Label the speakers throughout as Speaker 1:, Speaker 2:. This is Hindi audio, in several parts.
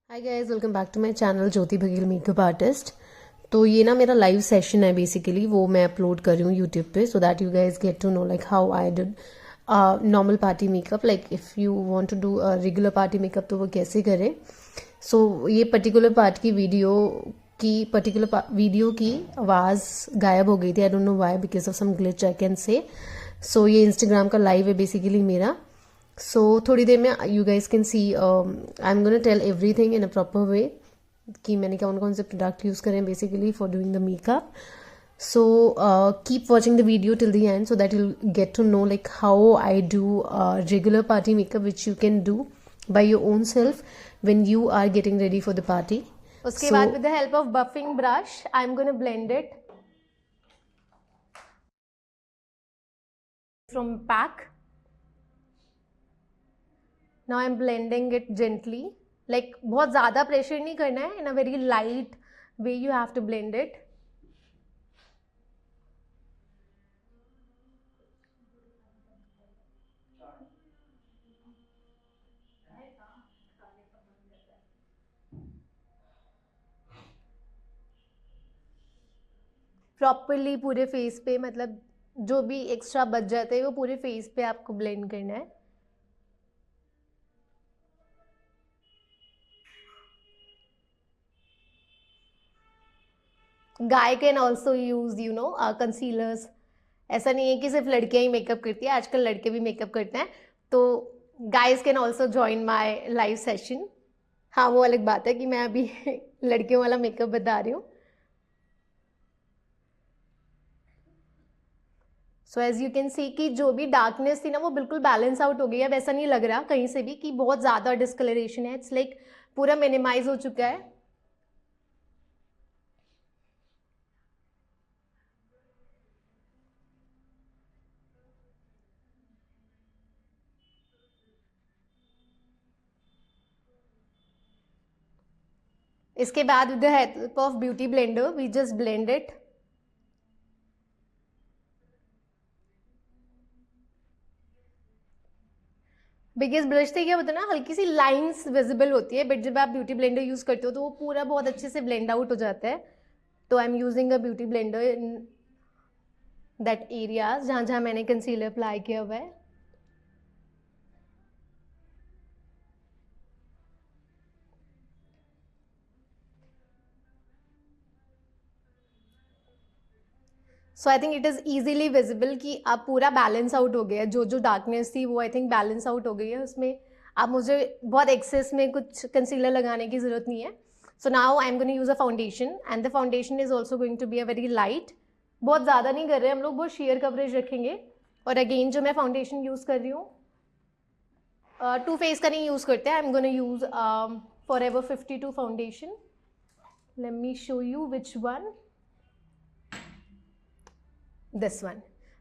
Speaker 1: Hi guys, welcome back to my channel Jyoti Baghel makeup artist. तो ये ना मेरा लाइव सेशन है बेसिकली, वो मैं अपलोड कर रही हूँ यूट्यूब पे so that you guys get to know like how I did normal party makeup. Like if you want to do regular party makeup तो वो कैसे करें। सो ये पर्टिकुलर पार्ट की वीडियो की आवाज़ गायब हो गई थी। I don't know why, because of some glitch I can say. So ये इंस्टाग्राम का लाइव है बेसिकली मेरा। सो थोड़ी देर में you guys can see I am gonna tell everything in a proper way कि मैंने कौन कौन से प्रोडक्ट यूज़ करें basically for doing the makeup. So keep watching the video till the end so that you'll get to know like how I do regular party makeup, which you can do by your own self when you are getting ready for the party. उसके बाद with the help of buffing brush, I'm gonna blend it from pack. Now I'm blending it gently. Like बहुत ज़्यादा प्रेशर नहीं करना है, in a very light way you have to blend it. Properly पूरे फेस पे, मतलब जो भी एक्स्ट्रा बच जाते हैं वो पूरे फेस पे आपको ब्लेंड करना है. Guy can also use concealers. ऐसा नहीं है कि सिर्फ लड़कियां ही मेकअप करती है, आजकल लड़के भी मेकअप करते हैं. तो guys can also join my live session. हाँ, वो अलग बात है कि मैं अभी लड़कियों वाला मेकअप बता रही हूँ. So as you can see कि जो भी डार्कनेस थी ना वो बिल्कुल बैलेंस आउट हो गई है. अब ऐसा नहीं लग रहा कहीं से भी कि बहुत ज़्यादा डिस्कलरेशन है. इट्स लाइक पूरा मिनिमाइज हो चुका है. इसके बाद with the help of beauty blender we just blend it. Biggest brush से क्या होता है ना, हल्की सी लाइंस विजिबल होती है, बट जब आप ब्यूटी ब्लेंडर यूज करते हो तो वो पूरा बहुत अच्छे से ब्लेंड आउट हो जाता है. तो I am using a beauty blender in that areas जहाँ जहाँ मैंने कंसीलर अप्लाई किया हुआ है. So I think it is easily visible कि अब पूरा बैलेंस आउट हो गया है. जो जो डार्कनेस थी वो आई थिंक बैलेंस आउट हो गई है उसमें. अब मुझे बहुत एक्सेस में कुछ कंसीलर लगाने की ज़रूरत नहीं है. So now I am going to use a foundation and the foundation is also going to be a very light. बहुत ज़्यादा नहीं कर रहे हम लोग, बहुत शेयर कवरेज रखेंगे. और अगेन जो मैं फाउंडेशन यूज़ कर रही हूँ, टू फेस का नहीं यूज़ करते. I am going to use forever 52 foundation. Let me show you which one. This one,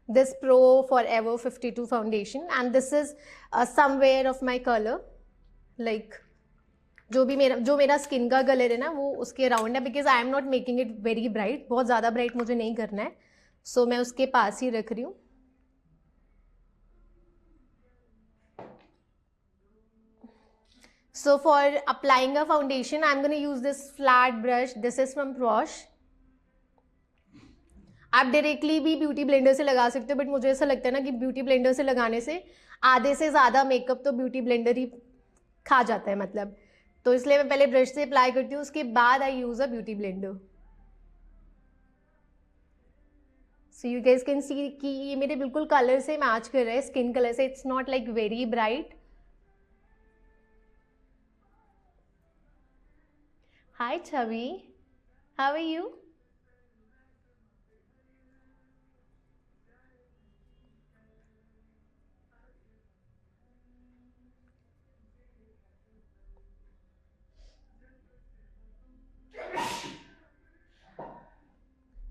Speaker 1: this Pro Forever 52 foundation, and this is somewhere of my color. Like जो मेरा स्किन का कलर है ना वो उसके अराउंड है, because I am not making it very bright. बहुत ज़्यादा ब्राइट मुझे नहीं करना है. सो मैं उसके पास ही रख रही हूँ. So for applying a foundation, I'm going to use this flat brush. This is from Prosh. आप डायरेक्टली भी ब्यूटी ब्लेंडर से लगा सकते हो, बट मुझे ऐसा लगता है ना कि ब्यूटी ब्लेंडर से लगाने से आधे से ज़्यादा मेकअप तो ब्यूटी ब्लेंडर ही खा जाता है मतलब. तो इसलिए मैं पहले ब्रश से अप्लाई करती हूँ, उसके बाद I use a beauty blender. So you guys can see कि ये मेरे बिल्कुल कलर से मैच कर रहा है, स्किन कलर से. It's not like very bright. Hi Chhavi, how are you?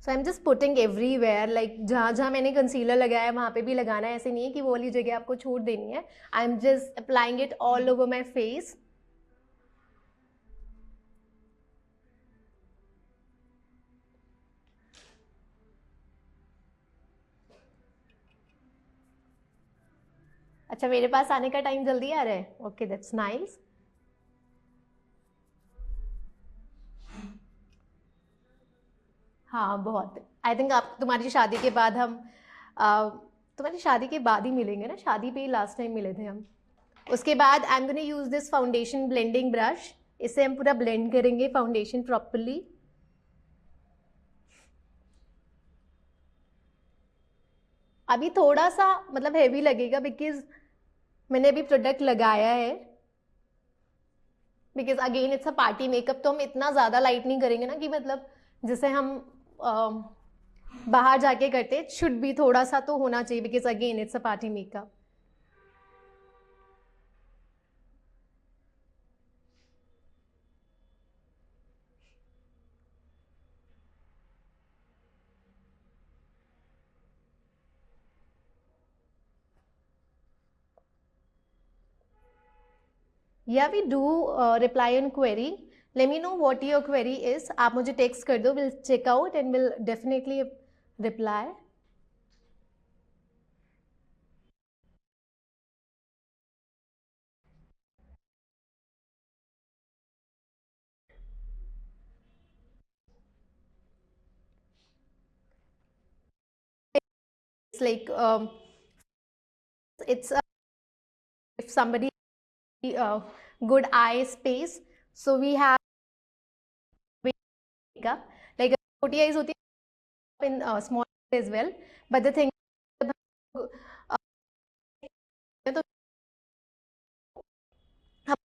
Speaker 1: So I am just putting everywhere, like जहाँ जहाँ मैंने कंसीलर लगाया है वहाँ पे भी लगाना है. ऐसे नहीं है कि वो वाली जगह आपको छोड़ देनी है. आई am just applying it all over my face. अच्छा, मेरे पास आने का टाइम जल्दी आ रहा है. Okay, that's nice. हाँ बहुत। आई थिंक आप तुम्हारी शादी के बाद हम तुम्हारी शादी के बाद ही मिलेंगे ना, शादी पे ही लास्ट टाइम मिले थे हम। उसके बाद I am gonna use this foundation blending brush, इससे हम पूरा ब्लेंड करेंगे फाउंडेशन प्रॉपरली। अभी थोड़ा सा मतलब हैवी लगेगा बिकॉज मैंने अभी प्रोडक्ट लगाया है, because again it's a party makeup, तो हम इतना ज़्यादा लाइट नहीं करेंगे ना कि मतलब जैसे हम बाहर जाके करते, शुड भी थोड़ा सा तो होना चाहिए because again it's a party makeup. या we do reply on query, let me know what your query is, आप मुझे टेक्स्ट कर दो, will check out and will definitely reply. It's like it's if somebody good eye space, so we have makeup like छोटी eyes होती है in small as well, but the thing uh, तो हम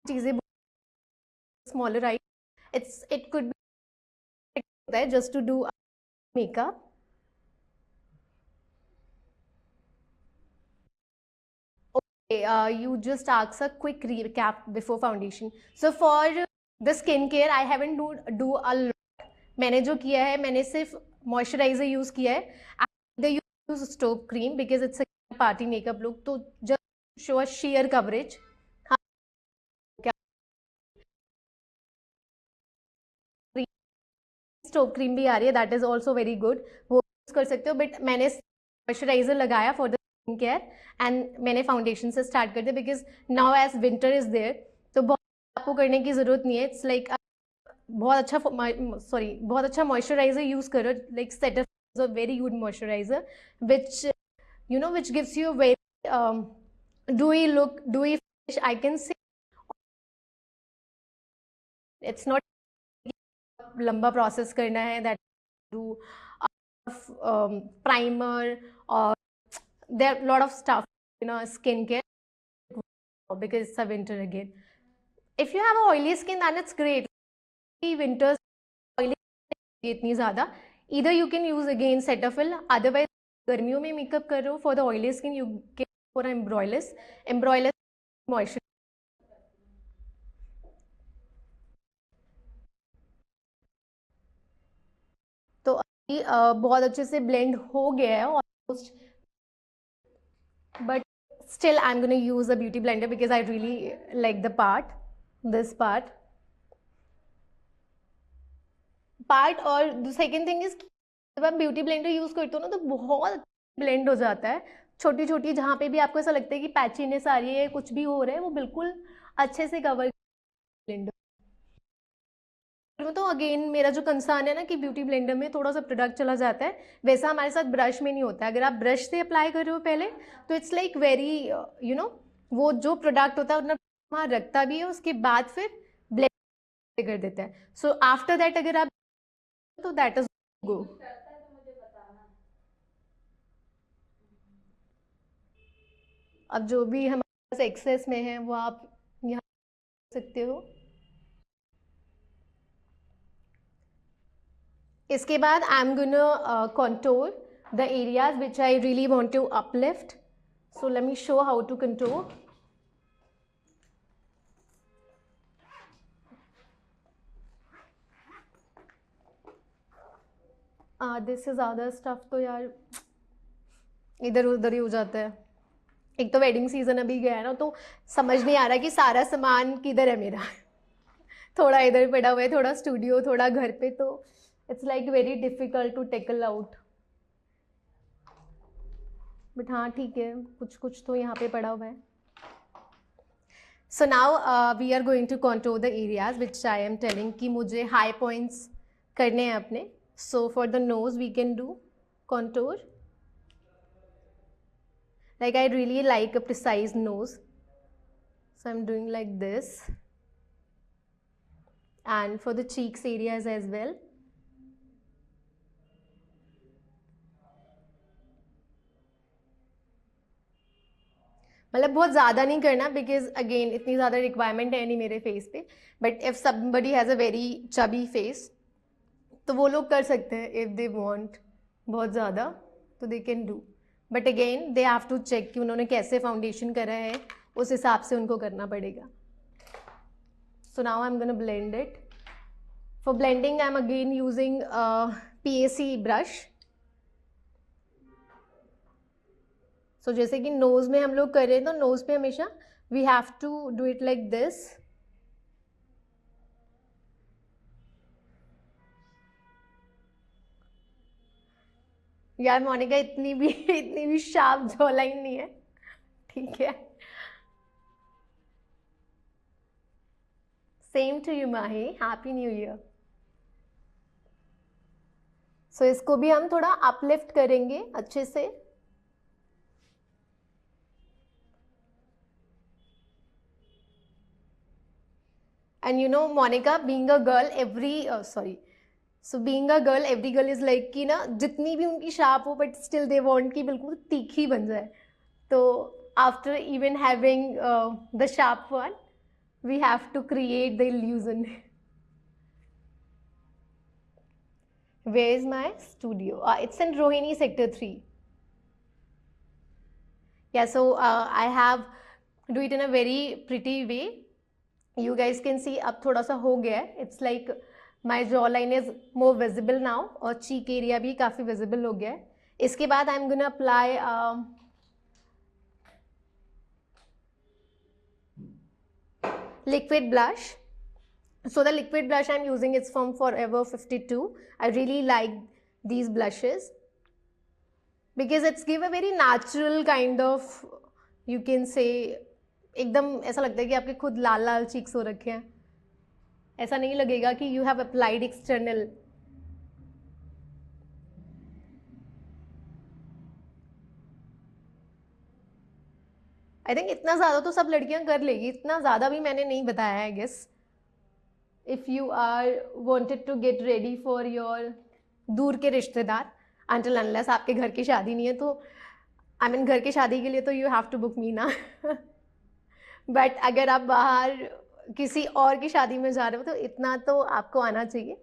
Speaker 1: चीजें smaller eye, it could be होता है just to do makeup. You just ask a quick recap before foundation. So for the skincare, I haven't do a lot. मैंने जो किया है, मैंने सिर्फ मॉइस्चराइजर यूज किया है. I use stove cream because it's a party makeup look. तो just show a sheer coverage. हाँ, क्या स्टोव क्रीम भी आ रही है, that is also very good, वो यूज कर सकते हो. बट मैंने मॉइस्चराइजर लगाया for the skin care and मैंने फाउंडेशन से स्टार्ट कर दिया because now as winter is there, तो बहुत आपको करने की जरूरत नहीं है. इट्स लाइक बहुत अच्छा बहुत अच्छा मॉइस्चराइजर यूज करो, like setup is a very good moisturiser which which gives you very dewy look, dewy finish, I can say. It's not लंबा प्रोसेस करना है, that do primer or there are a lot of stuff in a skincare because it's a winter again. If you have a oily skin, then it's great. Winters oily इतनी ज़्यादा, either you can use again Cetaphil, otherwise गर्मियों में मेकअप कर रहे हो for the oily skin you can for Embroilus moisture. तो अभी बहुत अच्छे से ब्लेंड हो गया है almost, but still I'm going to use a beauty blender because I really like the this part. और the second thing is जब आप ब्यूटी ब्लेंडर यूज करते हो ना तो बहुत ब्लेंड हो जाता है, छोटी छोटी जहाँ पे भी आपको ऐसा लगता है कि पैचीनेस आ रही है, कुछ भी हो रहा है, वो बिल्कुल अच्छे से कवर ब्लेंडर में. तो अगेन मेरा जो कंसर्न है ना कि ब्यूटी ब्लेंडर में थोड़ा सा प्रोडक्ट चला जाता है, वैसा हमारे साथ ब्रश में नहीं होता है. अगर आप ब्रश से अप्लाई कर रहे हो पहले तो it's like very you know वो जो प्रोडक्ट होता है उतना वहाँ रखता भी है, उसके बाद फिर ब्लेंड कर देता है. सो आफ्टर दैट अगर आप तो दैट इज गो. अब जो भी हमारे पास एक्सेस में है वो आप यहाँ सकते हो. इसके बाद I am gonna contour the areas which I really want to uplift. So let me show how to contour. आधे से ज़्यादा स्टफ तो यार इधर उधर ही हो जाता है. एक तो वेडिंग सीजन अभी गया है ना, तो समझ नहीं आ रहा कि सारा सामान किधर है मेरा. थोड़ा इधर पड़ा हुआ है, थोड़ा स्टूडियो, थोड़ा घर पे, तो it's like very difficult to tackle out. But हाँ ठीक है, कुछ कुछ तो यहाँ पे पड़ा हुआ है. So now we are going to contour the areas which I am telling कि मुझे हाई पॉइंट्स करने हैं अपने. So for the nose, we can do contour. Like I really like a precise nose. So I'm doing like this. And for the cheeks areas as well. मतलब बहुत ज़्यादा नहीं करना बिकॉज अगेन इतनी ज़्यादा रिक्वायरमेंट है नहीं मेरे फेस पे. But if somebody has a very chubby face तो वो लोग कर सकते हैं इफ़ दे वांट बहुत ज़्यादा तो they can do. But again they have to check कि उन्होंने कैसे फाउंडेशन करा है, उस हिसाब से उनको करना पड़ेगा. So now I am gonna blend it. For blending I am again using PAC brush. So जैसे कि नोज में हम लोग कर रहे हैं तो नोज पे हमेशा we have to do it like this. यार मोनिका इतनी भी शार्प जॉ लाइन नहीं है, ठीक है. Same to you Mahi, happy new year. So इसको भी हम थोड़ा अपलिफ्ट करेंगे अच्छे से. And you know, Monica, being a girl, being a girl, every girl is like कि ना जितनी भी उनकी शार्प हो बट स्टिल दे वांट कि बिल्कुल तीखी बन जाए. तो after even having the sharp one we have to create the illusion. Where is my studio? It's in Rohini Sector 3. Yeah, so I have do it in a very pretty way. You guys can see अब थोड़ा सा हो गया है. It's like my jawline is more visible now और cheek area भी काफ़ी visible हो गया है. इसके बाद I'm gonna apply liquid blush. So the liquid blush I'm using is from Forever 52. I really like these blushes because it's give a very natural kind of, you can say, एकदम ऐसा लगता है कि आपके खुद लाल लाल चीक्स हो रखे हैं. ऐसा नहीं लगेगा कि you have applied external. I think इतना ज़्यादा तो सब लड़कियां कर लेगी, इतना ज़्यादा भी मैंने नहीं बताया है. Guess if you are wanted to get ready for your दूर के रिश्तेदार, अनटिल अनलेस आपके घर की शादी नहीं है, तो आई मीन घर की शादी के लिए तो यू हैव टू बुक मी ना. बट अगर आप बाहर किसी और की शादी में जा रहे हो तो इतना तो आपको आना चाहिए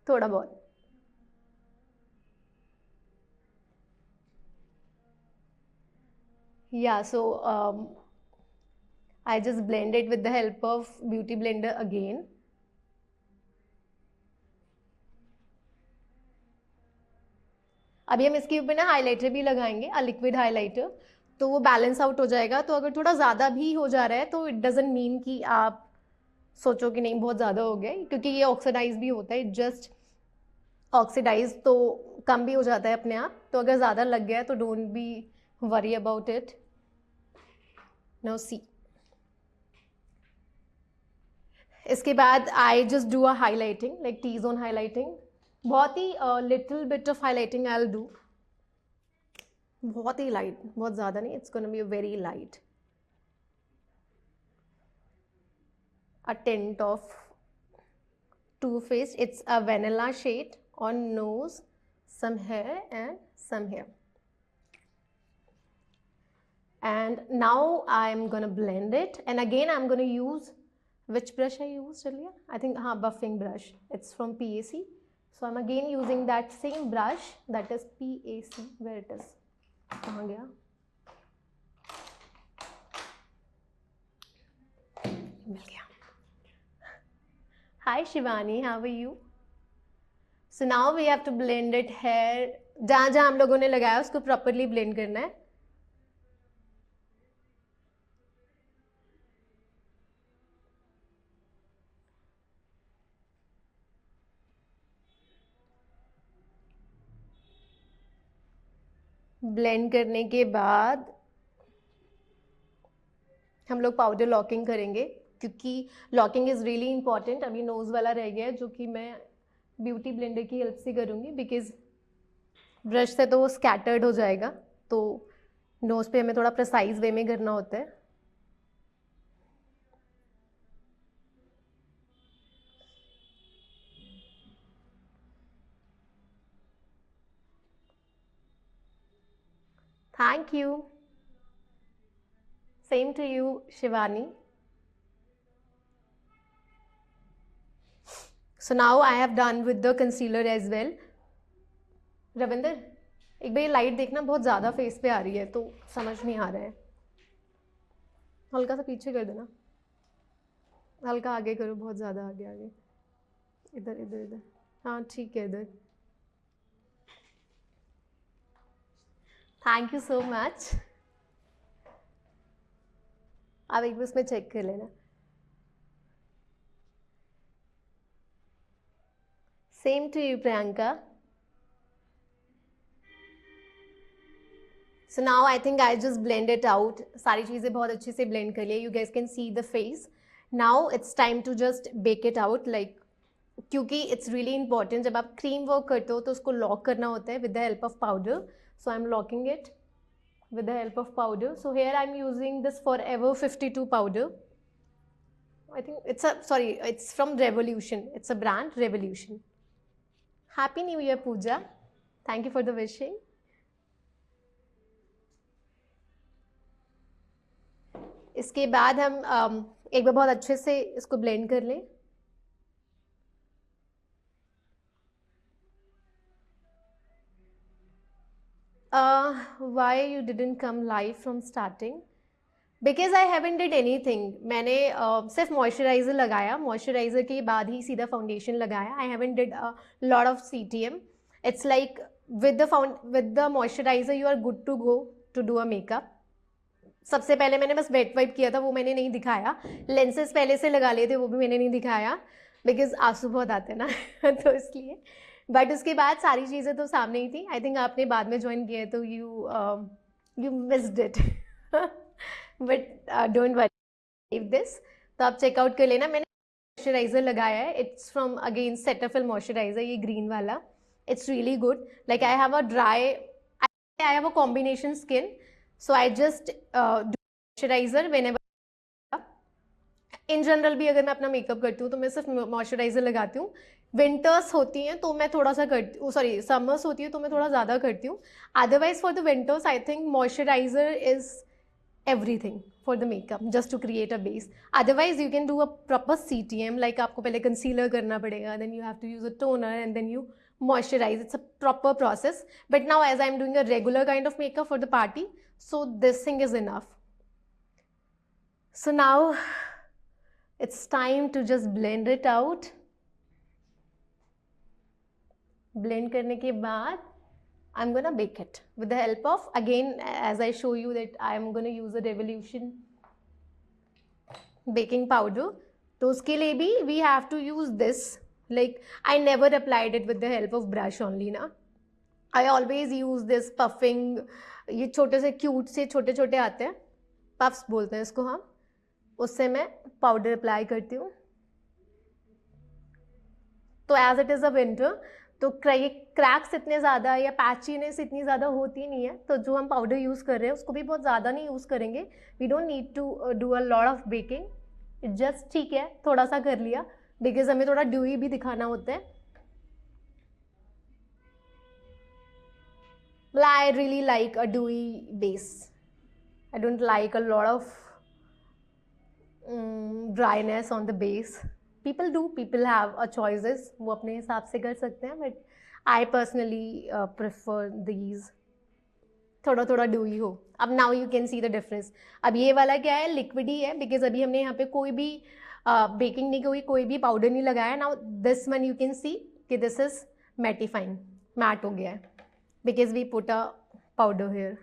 Speaker 1: थोड़ा बहुत. Yeah, so I just blend it with the help of beauty blender again. अभी हम इसके ऊपर ना हाइलाइटर भी लगाएंगे, लिक्विड हाइलाइटर, तो वो बैलेंस आउट हो जाएगा. तो अगर थोड़ा ज़्यादा भी हो जा रहा है तो इट डजेंट मीन कि आप सोचो कि नहीं बहुत ज़्यादा हो गया, क्योंकि ये ऑक्सीडाइज भी होता है. जस्ट ऑक्सीडाइज तो कम भी हो जाता है अपने आप. तो अगर ज़्यादा लग गया है तो don't be worry about it. Now see, इसके बाद I just do a highlighting like T zone highlighting. बहुत ही little bit of highlighting I will do. बहुत ही लाइट, बहुत ज़्यादा नहीं. It's gonna be very light. A tint of Too Faced. It's a vanilla shade on nose, some here and some here. And now I'm gonna blend it. And again I'm gonna use, which brush I used earlier? I think buffing brush. It's from PAC. So I'm again using that same brush, that is PAC. Where it is? कहाँ गया? मिल गया. Hi Shivani, how are you? So now we have to blend it here. जहाँ जहाँ हम लोगों ने लगाया उसको properly blend करना है. ब्लेंड करने के बाद हम लोग पाउडर लॉकिंग करेंगे, क्योंकि लॉकिंग इज़ रियली इंपॉर्टेंट. अभी नोज़ वाला रह गया है जो कि मैं ब्यूटी ब्लेंडर की हेल्प से करूँगी, बिकॉज ब्रश से तो वो स्कैटर्ड हो जाएगा, तो नोज़ पे हमें थोड़ा प्रिसाइज वे में करना होता है. Thank you. Same to you Shivani. So now I have done with the concealer as well. Ravinder, एक बार ये लाइट देखना, बहुत ज़्यादा फेस पे आ रही है तो समझ नहीं आ रहा है. हल्का सा पीछे कर देना, हल्का आगे करो, बहुत ज़्यादा आगे आगे. इधर इधर इधर. हाँ ठीक है, इधर. Thank you so much. आप एक बार उसमें चेक कर लेना. Same to you Priyanka. So now I think I just blend it out. सारी चीज़ें बहुत अच्छे से blend कर लिया. You guys can see the face. Now it's time to just bake it out. Like, क्योंकि it's really important, जब आप cream work करते हो तो उसको lock करना होता है with the help of powder. So I'm locking it with the help of powder. So here I'm using this Forever 52 powder. I think it's from Revolution. It's a brand, Revolution. Happy New Year, Pooja. Thank you for the wishing. इसके बाद हम एक बार बहुत अच्छे से इसको ब्लेंड कर लें. Why you didn't come live from starting? Because I haven't did anything. मैंने सिर्फ मॉइस्चराइज़र लगाया, मॉइस्चराइज़र के बाद ही सीधा फाउंडेशन लगाया. I haven't did a lot of CTM. It's like with the moisturizer you are good to go to do a makeup. सबसे पहले मैंने बस वेट वाइप किया था, वो मैंने नहीं दिखाया. लेंसेज पहले से लगा लिए थे, वो भी मैंने नहीं दिखाया, बिकॉज आंसू बहुत आते हैं ना तो इसलिए. बट उसके बाद सारी चीज़ें तो सामने ही थी. आई थिंक आपने बाद में ज्वाइन किया है तो you missed it. But don't worry this. तो आप चेकआउट कर लेना. मैंने मॉइस्चराइज़र लगाया है. It's from again Cetaphil moisturiser, ये ग्रीन वाला. It's really good. Like I have a combination skin. So I just do moisturizer whenever. In general भी अगर मैं अपना मेकअप करती हूँ तो मैं सिर्फ मॉइस्चराइज़र लगाती हूँ. विंटर्स होती हैं तो मैं थोड़ा सा करती हूँ, सॉरी समर्स होती है तो मैं थोड़ा ज़्यादा करती हूँ. Otherwise for the winters I think moisturiser is everything for the makeup, just to create a base. Otherwise you can do a proper CTM, like आपको पहले concealer करना पड़ेगा, then you have to use a toner and then you moisturize. It's a proper process. But now as I'm doing a regular kind of makeup for the party, so this thing is enough. So now it's time to just blend it out. Blend करने के बाद I'm gonna bake it with the help of, again as I show you that I'm gonna use a Revolution baking powder. तो उसके लिए भी we have to use this. Like I never applied it with the help of brush only ना. I always use this puffing, ये छोटे से क्यूट से छोटे छोटे आते हैं, puffs बोलते हैं इसको हम, उससे मैं पाउडर अप्लाई करती हूँ. तो as it is a winter तो क्रैक्स इतने ज़्यादा या पैचीनेस इतनी ज़्यादा होती नहीं है, तो जो हम पाउडर यूज़ कर रहे हैं उसको भी बहुत ज़्यादा नहीं यूज़ करेंगे. We don't need to do a lot of baking. Just ठीक है, थोड़ा सा कर लिया, बिकॉज हमें थोड़ा ड्यूई भी दिखाना होता है. I really like a dewy base. I don't like a lot of dryness on the base. People do, people have a choices, वो अपने हिसाब से कर सकते हैं, but I personally prefer these. थोड़ा थोड़ा dewy हो. अब now you can see the difference. अब ये वाला क्या है, liquid ही है, because अभी हमने यहाँ पे कोई भी baking नहीं की, कोई भी powder नहीं लगाया. Now this one you can see कि this is mattifying, matte हो गया है, because we put a powder here.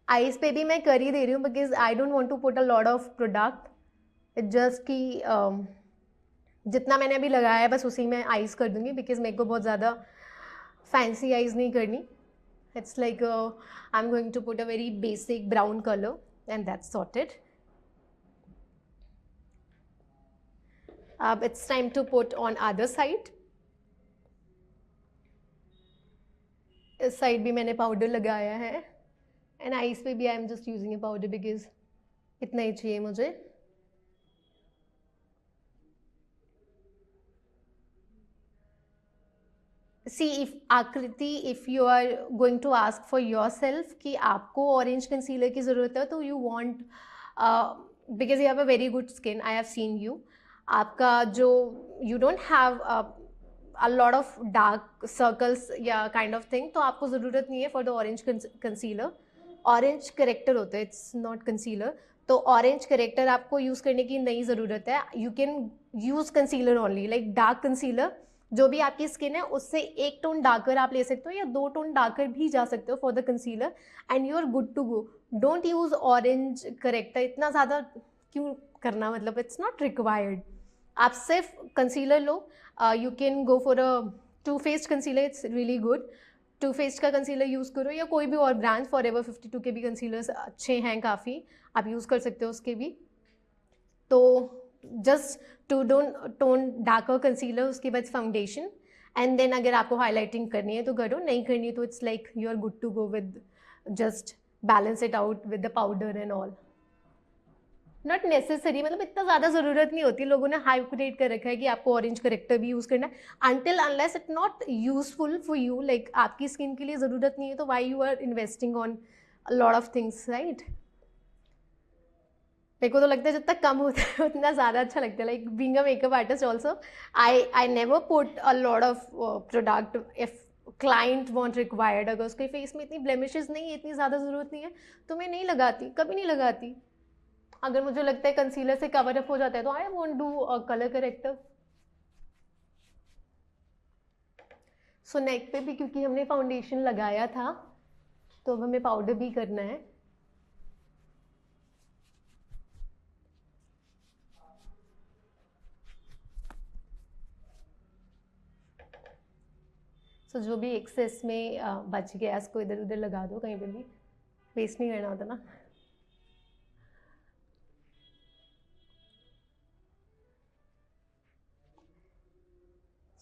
Speaker 1: Eyes पे भी मैं कर ही दे रही हूँ, because I don't want to put a lot of product. Just कि जितना मैंने अभी लगाया है बस उसी में आइस कर दूंगी, बिकॉज मेरे को बहुत ज़्यादा फैंसी आइस नहीं करनी. It's like I am going to put a very basic brown colour and that's sorted. अब it's time to put on other side. इस साइड भी मैंने पाउडर लगाया है, एंड आईज पे भी I am just using a powder because इतना ही चाहिए मुझे. See if Aakriti, if you are going to ask for yourself कि आपको ऑरेंज कंसीलर की ज़रूरत है, तो you want, because you have a very good skin, I have seen you, आपका जो you don't have a lot of dark circles या काइंड ऑफ थिंग, तो आपको ज़रूरत नहीं है for the orange concealer. Orange character होता है, इट्स नॉट कंसीलर. तो ऑरेंज करेक्टर आपको यूज़ करने की नहीं ज़रूरत है. You can use concealer only, like dark concealer. जो भी आपकी स्किन है उससे एक टोन डार्कर आप ले सकते हो या 2 टोन डार्कर भी जा सकते हो for the concealer, and you are good to go. Don't use orange corrector, इतना ज़्यादा क्यों करना, मतलब इट्स नॉट रिक्वायर्ड. आप सिर्फ कंसीलर लो. You can go for a two faced concealer, it's really good. Two faced का कंसीलर यूज़ करो या कोई भी और ब्रांड, फॉरएवर 52 के भी कंसीलर्स अच्छे हैं काफ़ी, आप यूज़ कर सकते हो उसके भी. तो just two tone darker concealer, उसके बाद फाउंडेशन, एंड देन अगर आपको हाईलाइटिंग करनी है तो करो, नहीं करनी तो it's like you are good to go with just balance it out with the powder and all. Not necessary, मतलब इतना ज़्यादा ज़रूरत नहीं होती. लोगों ने हाइपोक्रेट कर रखा है कि आपको ऑरेंज करेक्टर भी यूज़ करना है, until unless it not useful for you, like आपकी स्किन के लिए ज़रूरत नहीं है, तो why you are investing on lot of things, right. मेरे को तो लगता है जितना कम होता है उतना ज़्यादा अच्छा लगता है. Like being a makeup artist also, I never put a lot of product if client want required. अगर उसके फेस में इतनी ब्लेमिशेस नहीं है, इतनी ज़्यादा ज़रूरत नहीं है, तो मैं नहीं लगाती, कभी नहीं लगाती. अगर मुझे लगता है कंसीलर से कवर अप हो जाता है तो I won't do a colour corrector. So neck पे भी क्योंकि हमने फाउंडेशन लगाया था, तो अब हमें पाउडर भी करना है. सो जो भी एक्सेस में बच गया उसको इधर उधर लगा दो, कहीं पे भी वेस्ट नहीं करना होता ना.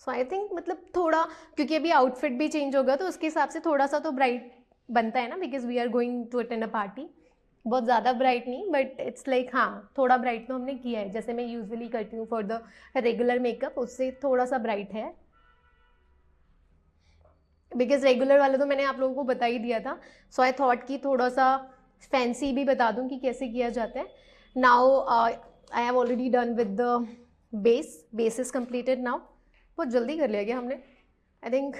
Speaker 1: सो आई थिंक मतलब थोड़ा, क्योंकि अभी आउटफिट भी चेंज होगा तो उसके हिसाब से थोड़ा सा तो ब्राइट बनता है ना, because we are going to attend a party. बहुत ज़्यादा ब्राइट नहीं, बट इट्स लाइक हाँ थोड़ा ब्राइट तो हमने किया है, जैसे मैं यूजुअली करती हूँ फॉर द रेगुलर मेकअप, उससे थोड़ा सा ब्राइट है. बिकॉज रेगुलर वाला तो मैंने आप लोगों को बता ही दिया था. सो आई थॉट कि थोड़ा सा फैंसी भी बता दूं कि कैसे किया जाता है. Now I have already done with the base is completed now. बहुत जल्दी कर लिया गया हमने, आई थिंक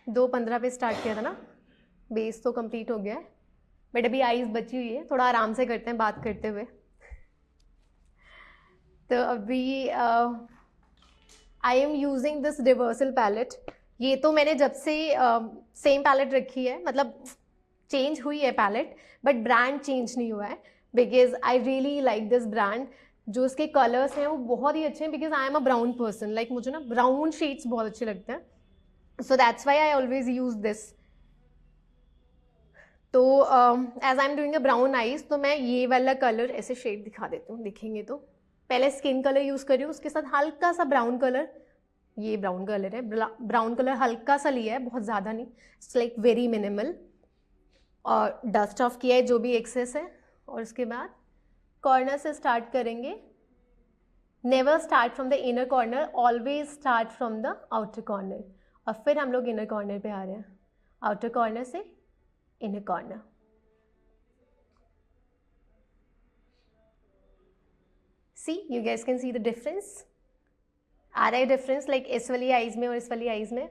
Speaker 1: 2:15 पे स्टार्ट किया था ना. बेस तो कंप्लीट हो गया है, बट अभी आईज बची हुई है, थोड़ा आराम से करते हैं बात करते हुए. तो अभी I am using this reversal palette. ये तो मैंने जब से सेम पैलेट रखी है, मतलब चेंज हुई है पैलेट, बट ब्रांड चेंज नहीं हुआ है, because I really like this brand. जो इसके कलर्स हैं वो बहुत ही अच्छे हैं, because I am a brown person, like मुझे ना ब्राउन शेड्स बहुत अच्छे लगते हैं. So that's why I always use this. तो as I am doing a brown eyes, तो मैं ये वाला कलर ऐसे शेड दिखा देती हूँ, दिखेंगे तो. पहले स्किन कलर यूज़ कर रही हूँ, उसके साथ हल्का सा ब्राउन कलर. ये ब्राउन कलर है, ब्राउन कलर हल्का सा लिया है, बहुत ज़्यादा नहीं, इट्स लाइक वेरी मिनिमल. और डस्ट ऑफ किया है जो भी एक्सेस है, और उसके बाद कॉर्नर से स्टार्ट करेंगे. Never start from the inner corner, always start from the outer corner. और फिर हम लोग इनर कॉर्नर पे आ रहे हैं, आउटर कॉर्नर से inner corner. See you guys can see the difference. आ रहा है डिफरेंस, लाइक इस वाली आइज में और इस वाली आइज में.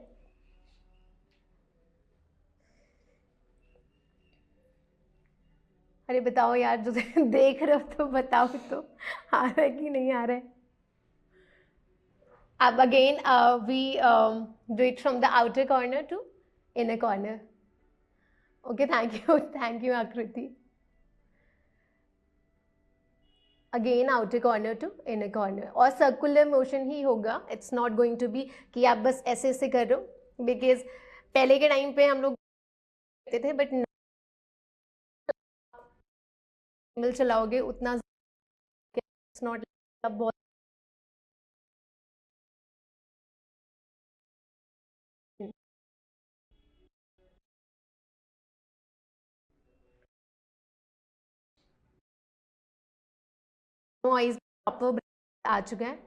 Speaker 1: अरे बताओ यार, जो देख रहे हो तो बताओ तो, आ रहा है कि नहीं आ रहा है. अब again we do it from the outer corner to inner corner. Okay, thank you Aakriti. Again outer corner to inner corner, और सर्कुलर मोशन ही होगा. It's not going to be कि आप बस ऐसे ऐसे कर रहे हो, बिकॉज पहले के टाइम पे हम लोग करते थे, बट मिल चलाओगे उतना इट्स नॉट बहुत आईज प्रॉपर आ चुका है।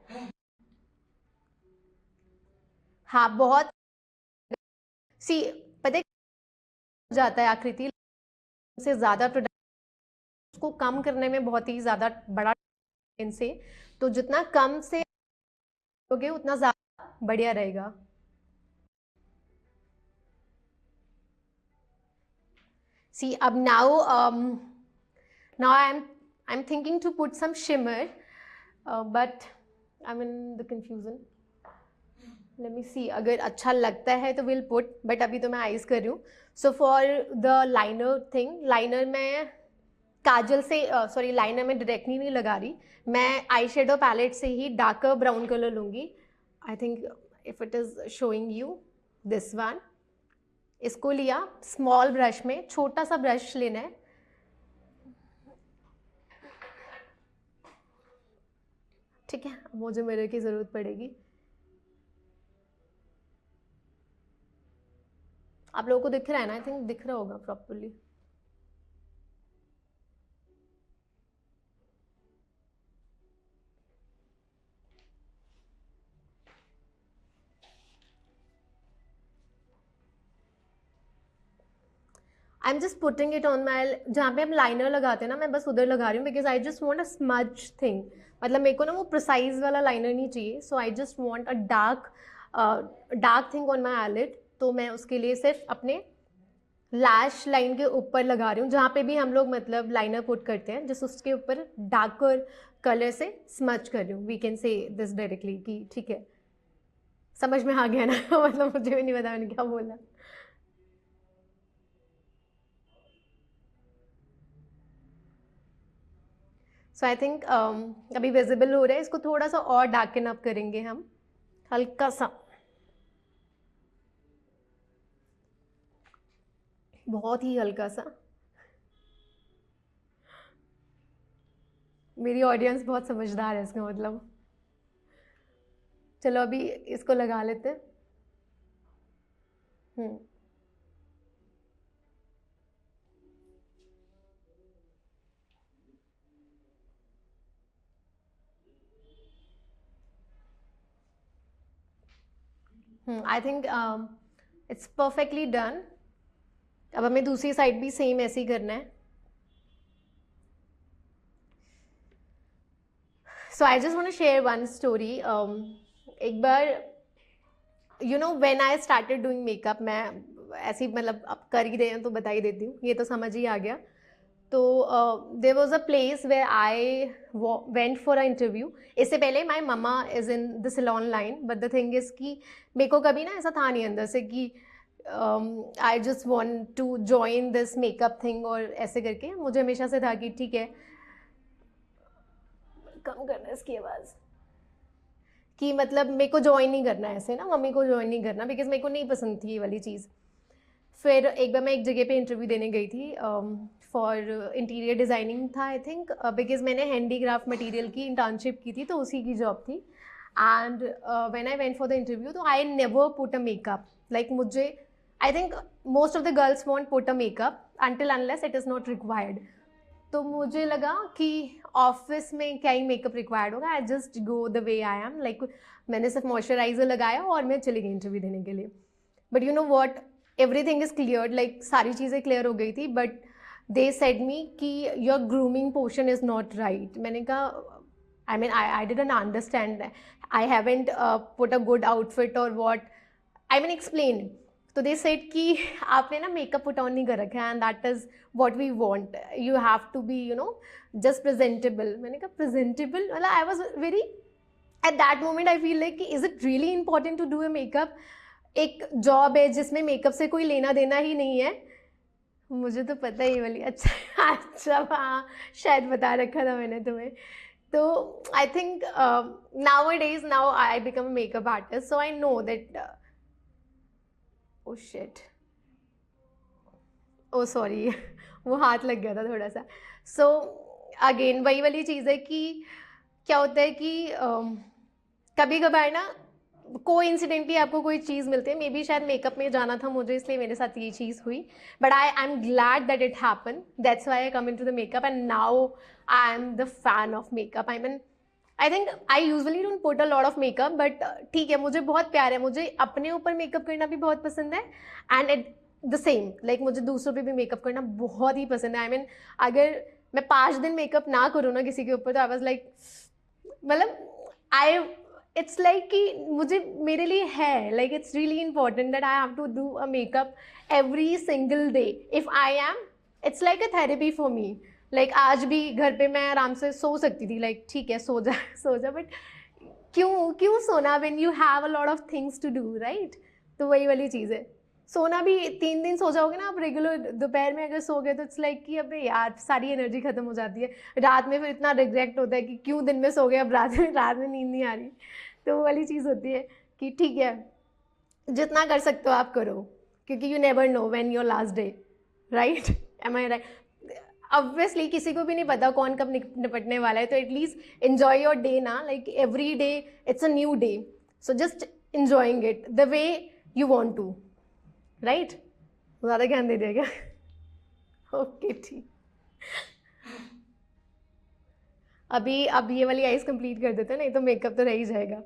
Speaker 1: हाँ बहुत सी, पता है हो जाता है आकृति से ज़्यादा प्रोडक्ट को कम करने में बहुत ही ज़्यादा बड़ा इनसे, तो जितना कम से होगे उतना ज़्यादा बढ़िया रहेगा। See, now I'm thinking to put some shimmer, but I'm in the confusion. Let me see, अगर अच्छा लगता है तो विल पुट, बट अभी तो मैं आइज कर रही हूँ। So for the liner thing, liner में काजल से सॉरी लाइनर में डायरेक्टली नहीं लगा रही, मैं आई शेडो पैलेट से ही डार्कर ब्राउन कलर लूँगी। I think if it is showing you this one, इसको लिया स्मॉल ब्रश में, छोटा सा ब्रश लेना है। ठीक है, मुझे मिरर की ज़रूरत पड़ेगी। आप लोगों को दिख रहा है ना? आई थिंक दिख रहा होगा properly. I am just putting it on my, जहाँ पे हम लाइनर लगाते हैं ना, मैं बस उधर लगा रही हूँ because I just want a smudge thing. मतलब मेरे को ना वो प्रिसाइज वाला लाइनर नहीं चाहिए, so I just want a dark thing on my eyelid. तो मैं उसके लिए सिर्फ अपने लैश लाइन के ऊपर लगा रही हूँ, जहाँ पे भी हम लोग मतलब लाइनर पुट करते हैं, जस्ट उसके ऊपर डार्कर कलर से स्मच कर रही हूँ। We can say this directly कि ठीक है, समझ में आ गया ना? मतलब मुझे भी नहीं पता मैंने क्या बोला। सो आई थिंक अभी विजिबल हो रहा है, इसको थोड़ा सा और डार्कन अप करेंगे हम, हल्का सा, बहुत ही हल्का सा। मेरी ऑडियंस बहुत समझदार है इसका मतलब। चलो अभी इसको लगा लेते हैं। आई थिंक इट्स परफेक्टली डन। अब हमें दूसरी साइड भी सेम ऐसे ही करना है। So I just want to share one story. एक बार when I started doing makeup, मैं ऐसी मतलब अब कर ही रहे हैं तो बता ही देती हूँ, ये तो समझ ही आ गया। तो there was a place where I went for a interview. इससे पहले my mama is in the salon line, but the thing is कि मेरे को कभी ना ऐसा था नहीं अंदर से कि I just want to join this makeup thing, और ऐसे करके मुझे हमेशा से था कि ठीक है, कम करना इसकी आवाज़, कि मतलब मेरे को ज्वाइन नहीं करना है ऐसे ना, मम्मी को ज्वाइन नहीं करना, बिकॉज मेरे को नहीं पसंद थी ये वाली चीज़। फिर एक बार मैं एक जगह पे इंटरव्यू देने गई थी, फॉर इंटीरियर डिज़ाइनिंग था आई थिंक, बिकॉज मैंने हैंडीक्राफ्ट मटेरियल की इंटर्नशिप की थी, तो उसी की जॉब थी। And when I went for the interview, तो I never put a makeup, like मुझे I think most of the girls want put a makeup until unless it is not required. तो मुझे लगा कि ऑफिस में क्या ही मेकअप रिक्वायर्ड होगा, I just go the way I am, like मैंने सिर्फ मॉइस्चराइजर लगाया और मैं चली गई इंटरव्यू देने के लिए। But you know what, everything is clear, like सारी चीज़ें क्लियर हो गई थी, बट दे सेड मी कि your grooming portion is not right. मैंने कहा आई mean I didn't understand, I haven't put a good outfit और वॉट, आई मीन एक्सप्लेन। तो दे सेड कि आपने ना मेकअप पुट ऑन नहीं कर रखा है, and that is what we want, you have to be just presentable. मैंने कहा प्रेजेंटेबल, मतलब I was very at that moment I feel like is it really important to do a makeup. एक जॉब है जिसमें मेकअप से कोई लेना देना ही नहीं है। मुझे तो पता ही वाली, अच्छा अच्छा, हाँ शायद बता रखा था मैंने तुम्हें। तो I think nowadays, now I become a makeup artist, so I know that, oh shit, oh sorry, वो हाथ लग गया था थोड़ा सा। सो अगेन वही वाली चीज़ है कि क्या होता है कि कभी कभार ना कोइंसिडेंटली आपको कोई चीज़ मिलती है, मे बी शायद मेकअप में जाना था मुझे इसलिए मेरे साथ ये चीज़ हुई, but I am glad that it happen, that's why I come in to the makeup and now I am the fan of makeup. I mean I think I usually don't put a lot of makeup, but ठीक है, मुझे बहुत प्यार है, मुझे अपने ऊपर मेकअप करना भी बहुत पसंद है, and it the same like मुझे दूसरों पे भी मेकअप करना बहुत ही पसंद है। आई मीन अगर मैं 5 दिन मेकअप ना करूँ ना किसी के ऊपर तो आई वॉज लाइक, मतलब आई, इट्स लाइक कि मुझे, मेरे लिए है like it's really important that I have to do a makeup every single day if I am, it's like a therapy for me. Like आज भी घर पे मैं आराम से सो सकती थी, लाइक ठीक है सो जा सो जा, बट क्यों क्यों सोना when you have a lot of things to do, right? तो वही वाली चीज़ है। सोना भी 3 दिन सो जाओगे ना आप रेगुलर, दोपहर में अगर सो गए तो इट्स लाइक कि अबे यार सारी एनर्जी खत्म हो जाती है, रात में फिर इतना रिग्रेट होता है कि क्यों दिन में सो गए, अब रात में नींद नहीं आ रही। तो वो वाली चीज़ होती है कि ठीक है, जितना कर सकते हो आप करो, क्योंकि you never know when your last day, right? Am I right? Obviously किसी को भी नहीं पता कौन कब निपटने वाला है, तो एटलीस्ट एन्जॉय योर डे ना, like every day it's a new day, so just enjoying it the way you want to, right? ज़्यादा ज्ञान दे दिया क्या? ओके ठीक, अभी अब ये वाली आइस कंप्लीट कर देते हैं, नहीं तो मेकअप तो रह ही जाएगा।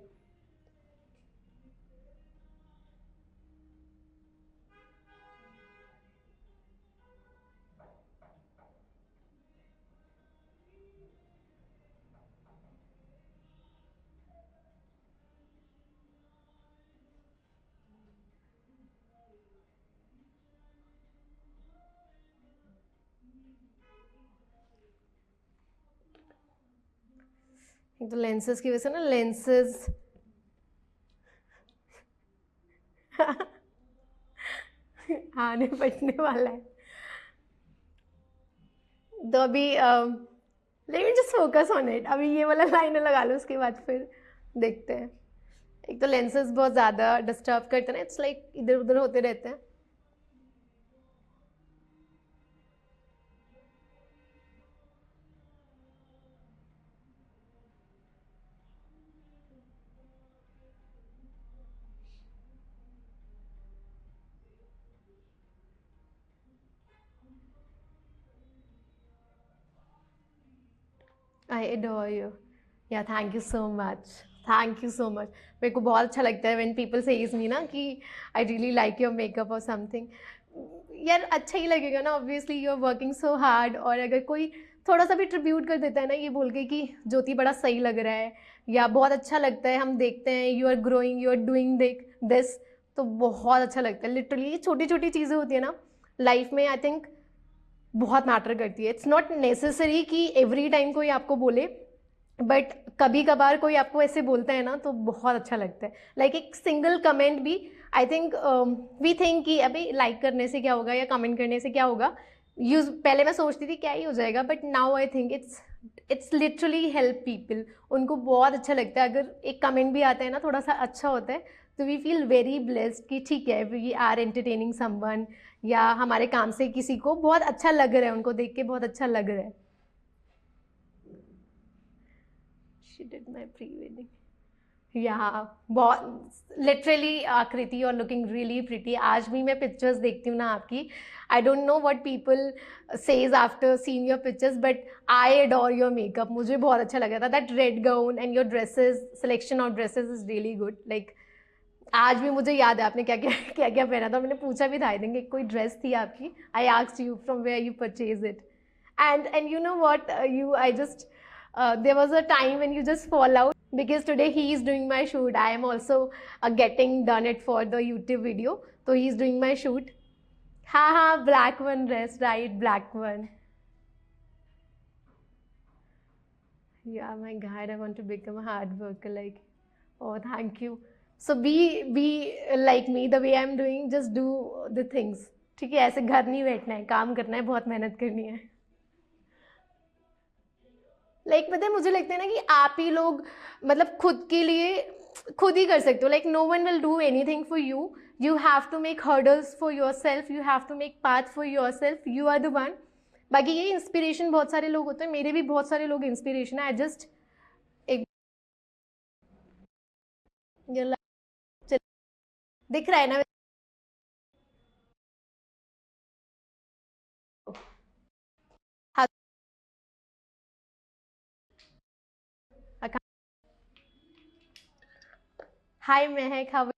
Speaker 1: एक तो लेंसेज की वजह से ना, लेंसेज आने पड़ने वाला है, तो अभी let me just focus on it, अभी ये वाला लाइनर लगा लो, उसके बाद फिर देखते हैं। एक तो लेंसेज बहुत ज़्यादा डिस्टर्ब करते हैं ना, इट्स लाइक इधर उधर होते रहते हैं। आई एडोर यू, या thank you so much, thank you so much. मेरे को बहुत अच्छा लगता है व्हेन पीपल सेज मी ना कि I really like your makeup और समथिंग। यार अच्छा ही लगेगा ना, obviously you are working so hard, और अगर कोई थोड़ा सा भी ट्रिब्यूट कर देता है ना ये बोल के कि ज्योति बड़ा सही लग रहा है या बहुत अच्छा लगता है, हम देखते हैं you are growing, you are doing this, तो बहुत अच्छा लगता है। लिटरली छोटी छोटी चीज़ें होती है ना लाइफ में, आई थिंक बहुत मैटर करती है। इट्स नॉट नेसेसरी कि एवरी टाइम कोई आपको बोले, बट कभी कभार कोई आपको ऐसे बोलता है ना तो बहुत अच्छा लगता है। लाइक एक सिंगल कमेंट भी, आई थिंक वी थिंक कि अभी लाइक करने से क्या होगा या कमेंट करने से क्या होगा, यूज पहले मैं सोचती थी क्या ही हो जाएगा, but now I think it's literally help people. उनको बहुत अच्छा लगता है अगर एक कमेंट भी आता है ना थोड़ा सा अच्छा होता है, तो वी फील वेरी ब्लेस्ड कि ठीक है वी आर एंटरटेनिंग समवन, या हमारे काम से किसी को बहुत अच्छा लग रहा है, उनको देख के बहुत अच्छा लग रहा है। She did my pre-wedding. या बहुत लिटरली आकृति और लुकिंग रियली प्रिटी। आज भी मैं पिक्चर्स देखती हूँ ना आपकी, आई don't know what people says after seeing your pictures, but I adore your makeup. मुझे बहुत अच्छा लगा था that red gown and your dresses, selection of dresses is really good. Like आज भी मुझे याद है आपने क्या क्या क्या क्या पहना था, मैंने पूछा भी था, आई थिंक कोई ड्रेस थी आपकी, I asked you from where you purchase it, and you know what, you I just there was a time when you just fall out because today he is doing my shoot. I am also getting done it for the YouTube video, so he is doing my shoot. Ha, black one dress, right? Black one. Yeah, my God, I want to become a hard worker. Like, oh, thank you. So be like me, the way I'm doing. Just do the things. ठीक है, ऐसे घर नहीं बैठना है, काम करना है, बहुत मेहनत करनी है। लाइक पता है मुझे लगता है ना कि आप ही लोग मतलब खुद के लिए खुद ही कर सकते हो। Like no one will do anything for you, you have to make hurdles for yourself, you have to make path for yourself, you are the one. बाकी ये इंस्पिरेशन बहुत सारे लोग होते हैं, मेरे भी बहुत सारे लोग इंस्पिरेशन है। आई जस्ट एक दिख रहा है ना? हाँ, हाय महक, हाउ?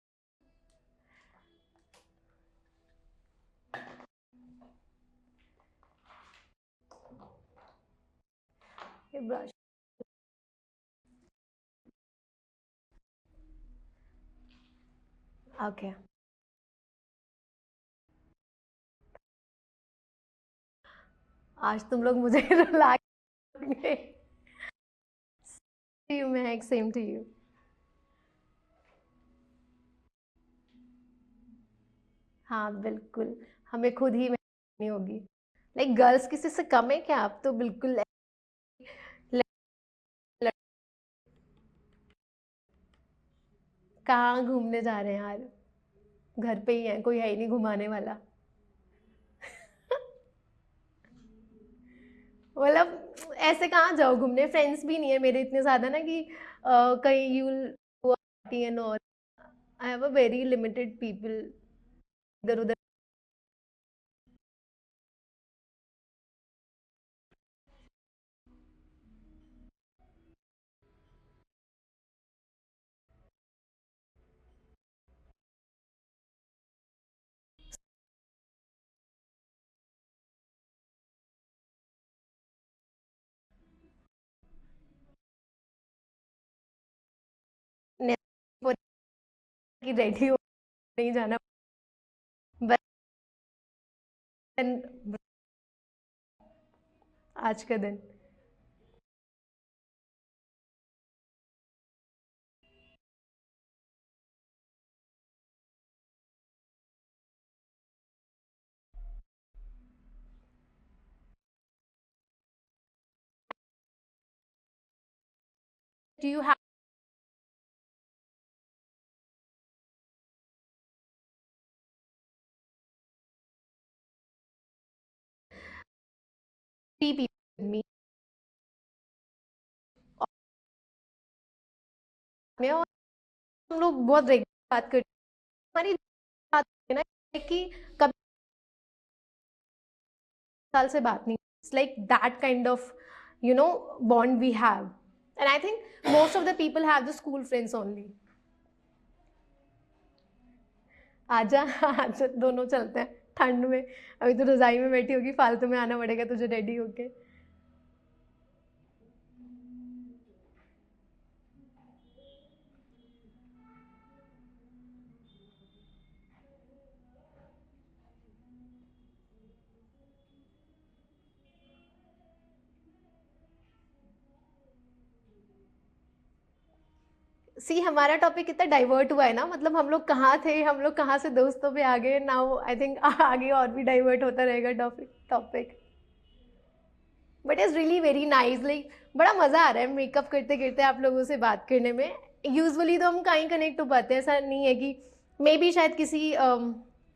Speaker 1: ब्रश। ओके, आज तुम लोग मुझे रुला गए। You Mahak, same to you. हाँ बिल्कुल, हमें खुद ही मेहनत करनी होगी। लाइक गर्ल्स किसी से कम है क्या? आप तो बिल्कुल कहाँ घूमने जा रहे हैं यार? घर पे ही है, कोई है ही नहीं घुमाने वाला। मतलब ऐसे कहाँ जाओ घूमने? फ्रेंड्स भी नहीं है मेरे इतने ज्यादा ना कि कहीं you party and all. I have a very limited people इधर उधर। कि रेडी हो नहीं जाना, बस आज का दिन। Do you have three people me में, और हम लोग बहुत रेगुलर बात करते हैं। हमारी बात है ना कि कभी साल से बात नहीं। It's like that kind of bond we have, and I think most of the people have the school friends only. आजा आजा, दोनों चलते हैं ठंड में। अभी तो रजाई में बैठी होगी, फालतू में आना पड़ेगा तुझे रेडी होके। सी, हमारा टॉपिक कितना डाइवर्ट हुआ है ना, मतलब हम लोग कहाँ थे, हम लोग कहाँ से दोस्तों पे आ गए। नाउ आई थिंक आगे और भी डाइवर्ट होता रहेगा topic. But is really very nice, like बड़ा मज़ा आ रहा है मेकअप करते करते आप लोगों से बात करने में। यूजुअली तो हम कहीं कनेक्ट हो पाते हैं, ऐसा नहीं है कि मे बी शायद किसी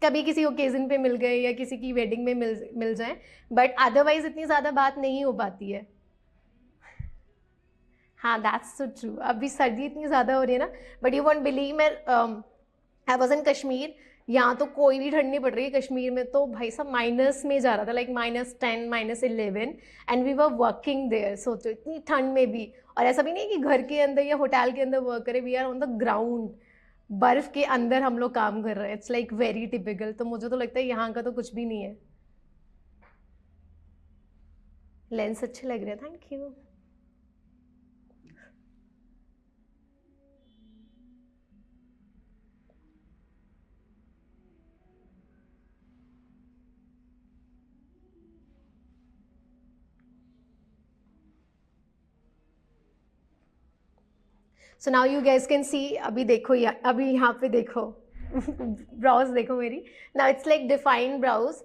Speaker 1: कभी किसी ओकेजन पे मिल गए या किसी की वेडिंग में मिल जाए, बट अदरवाइज इतनी ज़्यादा बात नहीं हो पाती है। हाँ दैट्स सो ट्रू, अभी सर्दी इतनी ज़्यादा हो रही है ना। बट यू वॉन्ट बिलीव, मैं आई वॉज इन कश्मीर। यहाँ तो कोई भी ठंड नहीं पड़ रही है, कश्मीर में तो भाई साहब माइनस में जा रहा था, like -10 -11, and we were working there. सोचो इतनी ठंड में भी, और ऐसा भी नहीं कि घर के अंदर या होटल के अंदर वर्क करें, we are on the ground, बर्फ के अंदर हम लोग काम कर रहे हैं। It's like very typical. तो मुझे तो लगता है यहाँ का तो कुछ भी नहीं है। लेंस अच्छे लग रहे हैं, thank you. So now you guys can see, अभी देखो अभी यहाँ पे देखो ब्राउज देखो मेरी। Now it's like defined brows.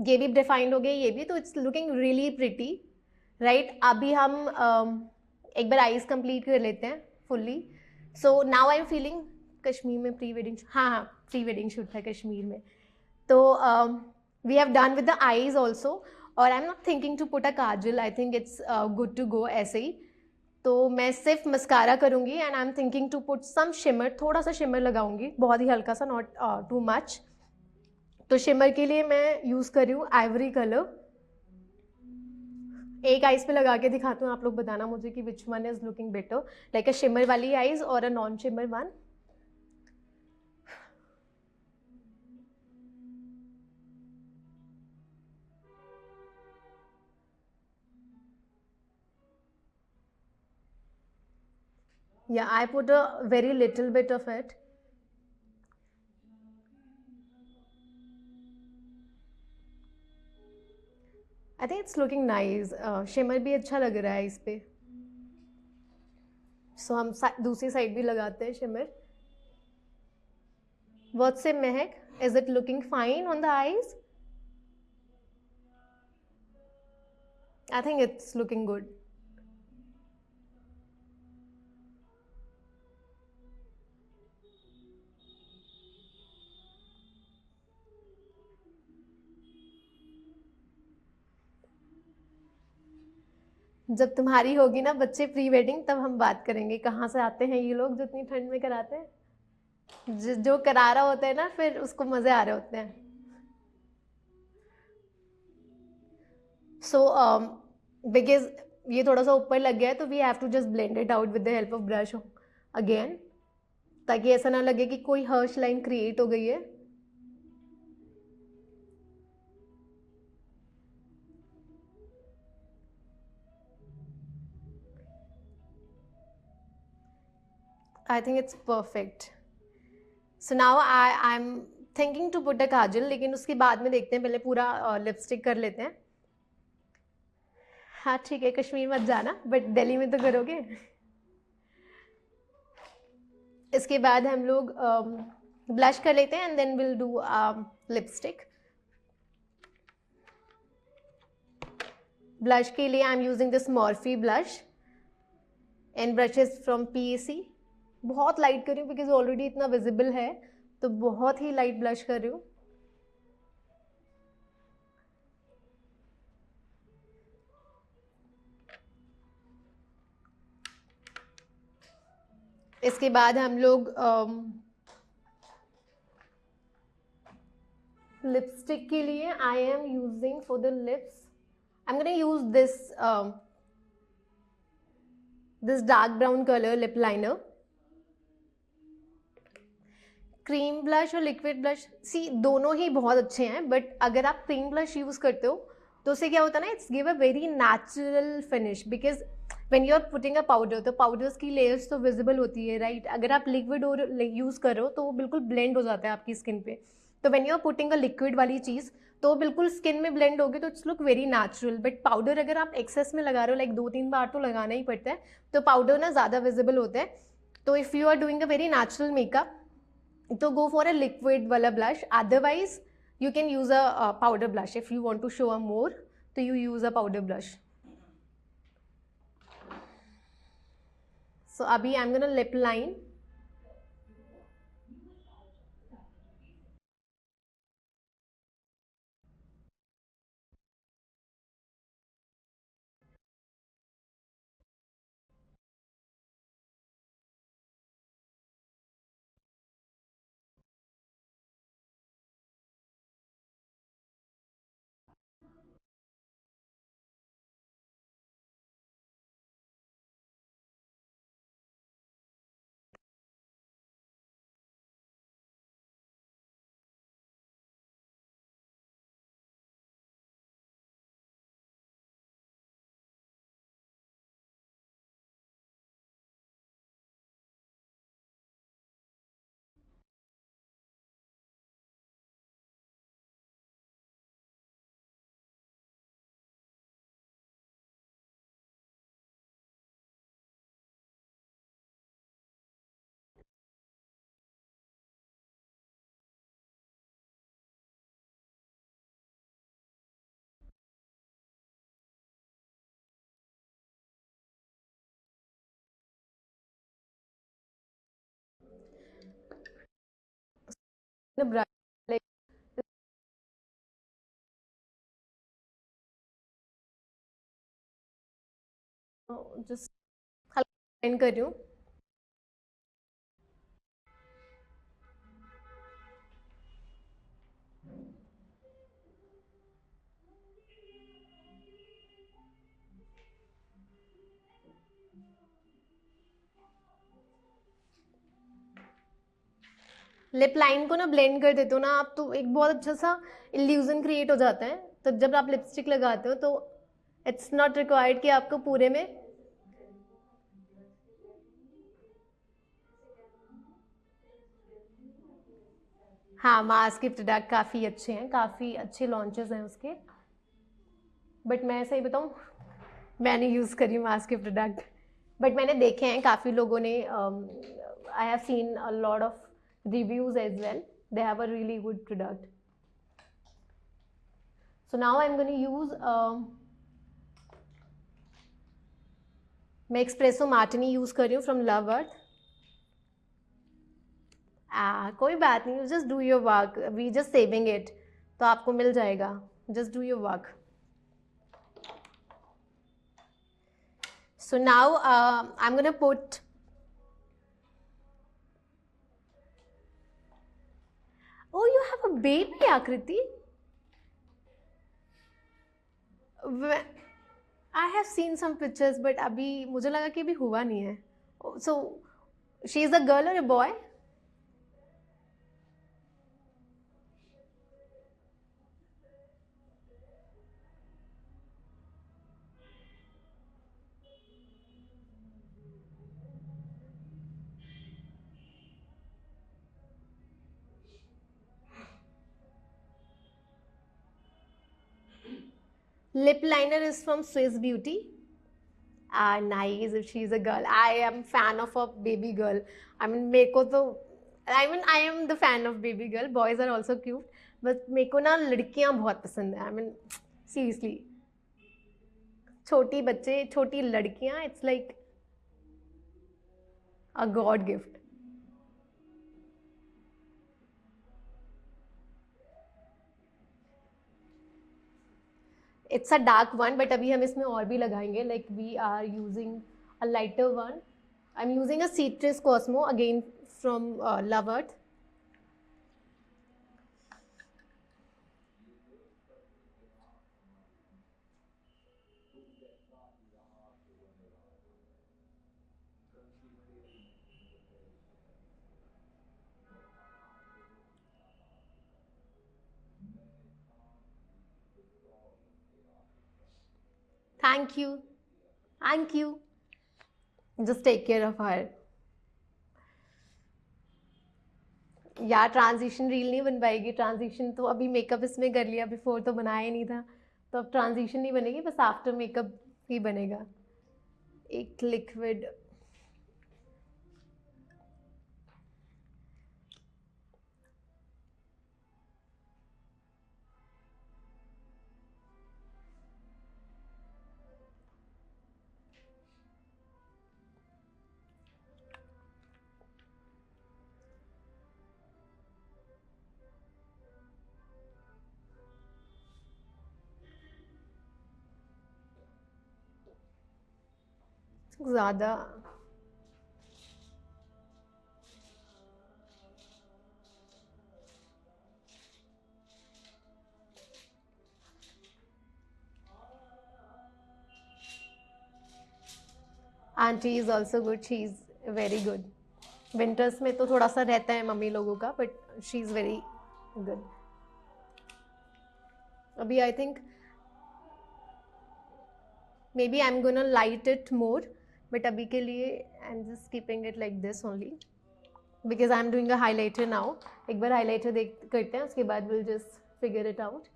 Speaker 1: ये भी डिफाइंड हो गए, ये भी, तो it's looking really pretty, right? अभी हम एक बार आईज कंप्लीट कर लेते हैं fully. So now I am feeling, Kashmir में प्री वेडिंग, हाँ हाँ प्री वेडिंग शूट था कश्मीर में। तो we have done with the eyes also, और I am not thinking to put a kajal. I think it's good to go ऐसे ही। तो मैं सिर्फ मस्कारा करूँगी and I am thinking to put some shimmer, थोड़ा सा शिमर लगाऊंगी, बहुत ही हल्का सा, नॉट टू मच। तो शिमर के लिए मैं यूज़ कर रही हूँ आइवरी कलर। एक आइज पे लगा के दिखाती हूँ, आप लोग बताना मुझे कि which one is looking better, like a shimmer वाली आइज और a non shimmer one. Yeah, I put a very little bit of it. I think it's looking nice. Shimmer भी अच्छा लग रहा है इस पे। सो हम दूसरी साइड भी लगाते हैं shimmer. What say Mehak? Is it looking fine on the eyes? I think it's looking good. जब तुम्हारी होगी ना बच्चे प्री वेडिंग, तब हम बात करेंगे कहाँ से आते हैं ये लोग जो इतनी ठंड में कराते हैं। जो करा रहा होता है ना फिर उसको मजे आ रहे होते हैं। सो बिकॉज ये थोड़ा सा ऊपर लग गया है तो we have to just blend it out with the help of brush again, ताकि ऐसा ना लगे कि कोई हर्श लाइन क्रिएट हो गई है। I think it's perfect. So now I am thinking to put a kajal, लेकिन उसके बाद में देखते हैं, पहले पूरा लिपस्टिक कर लेते हैं। हाँ ठीक है, कश्मीर मत जाना, बट दिल्ली में तो करोगे। इसके बाद हम लोग ब्लश कर लेते हैं and then will do lipstick. Blush के लिए I am using this Morphe blush and brushes from PAC। बहुत लाइट कर रही हूँ बिकॉज ऑलरेडी इतना विजिबल है, तो बहुत ही लाइट ब्लश कर रही हूँ। इसके बाद हम लोग लिपस्टिक के लिए I am using for the lips, I am gonna use this dark brown colour lip liner. Cream blush और लिक्विड ब्लश, सी दोनों ही बहुत अच्छे हैं, बट अगर आप क्रीम ब्लश यूज करते हो तो उससे क्या होता है ना, it's give a very natural finish, because when you are putting a powder तो पाउडर्स की लेयर्स तो विजिबल होती है, राइट? अगर आप लिक्विड और यूज कर रहे हो तो वो बिल्कुल ब्लेंड हो जाता है आपकी स्किन पे। तो when you are putting a liquid वाली चीज़ तो बिल्कुल स्किन में ब्लेंड होगी, तो it's look very natural. But powder अगर आप एक्सेस में लगा रहे हो, लाइक 2-3 बार तो लगाना ही पड़ता है, तो पाउडर ना ज़्यादा विजिबल होता है। तो if you are doing a very natural makeup तो go for a liquid wala blush, otherwise you can use a powder blush if you want to show a more, so you use a powder blush. So abhi I'm gonna lip line. The brush, like, just and कर रही हूँ. लिप लाइन को ना ब्लेंड कर देते हो ना आप, तो एक बहुत अच्छा सा इल्यूजन क्रिएट हो जाता है. तो जब आप लिपस्टिक लगाते हो तो इट्स नॉट रिक्वायर्ड कि आपको पूरे में. हाँ, मार्स के प्रोडक्ट काफ़ी अच्छे हैं, काफ़ी अच्छे लॉन्चेस हैं उसके. बट मैं सही बताऊँ, मैंने यूज़ करी मार्स के प्रोडक्ट. बट मैंने देखे हैं काफ़ी लोगों ने. I have seen a lot of reviews as well. They have a really good product. So now I am gonna use. मैं एक्सप्रेसो मार्टिनी यूज़ कर रही हूँ फ्रॉम लव अर्थ. कोई बात नहीं, just do your work, we just saving it. तो आपको मिल जाएगा. Just do your work. So now I'm gonna put. Oh, you have a baby, Akriti. I have seen some pictures, but अभी मुझे लगा कि अभी हुआ नहीं है. So she is a girl or a boy? Lip liner is from Swiss Beauty. Nice. If she's a girl, I am fan of a baby girl. I mean, मेरे को तो, I mean, I am the fan of baby girl. Boys are also cute, but मेरे को ना लड़कियां बहुत पसंद है. I mean, seriously, छोटी बच्चे, छोटी लड़कियां, it's like a god gift. It's a dark one, but अभी हम इसमें और भी लगाएंगे. Like we are using a lighter one. I am using a citrus cosmo again from love earth. Thank you. Thank you. Just take care of her. या ट्रांजिशन रील नहीं बन पाएगी. ट्रांजिशन तो अभी मेकअप इसमें कर लिया, बिफोर तो बनाया नहीं था. तो अब ट्रांजिशन नहीं बनेगी, बस आफ्टर मेकअप ही बनेगा. एक लिक्विड. ज़्यादा. Aunty is also good. She is very good. Winters में तो थोड़ा सा रहता है मम्मी लोगों का, but she is very good. अभी I think maybe I am gonna light it more, but अभी के लिए I am just keeping it like this only because I am doing a highlighter now. एक बार हाईलाइटर देख करते हैं, उसके बाद will just figure it out.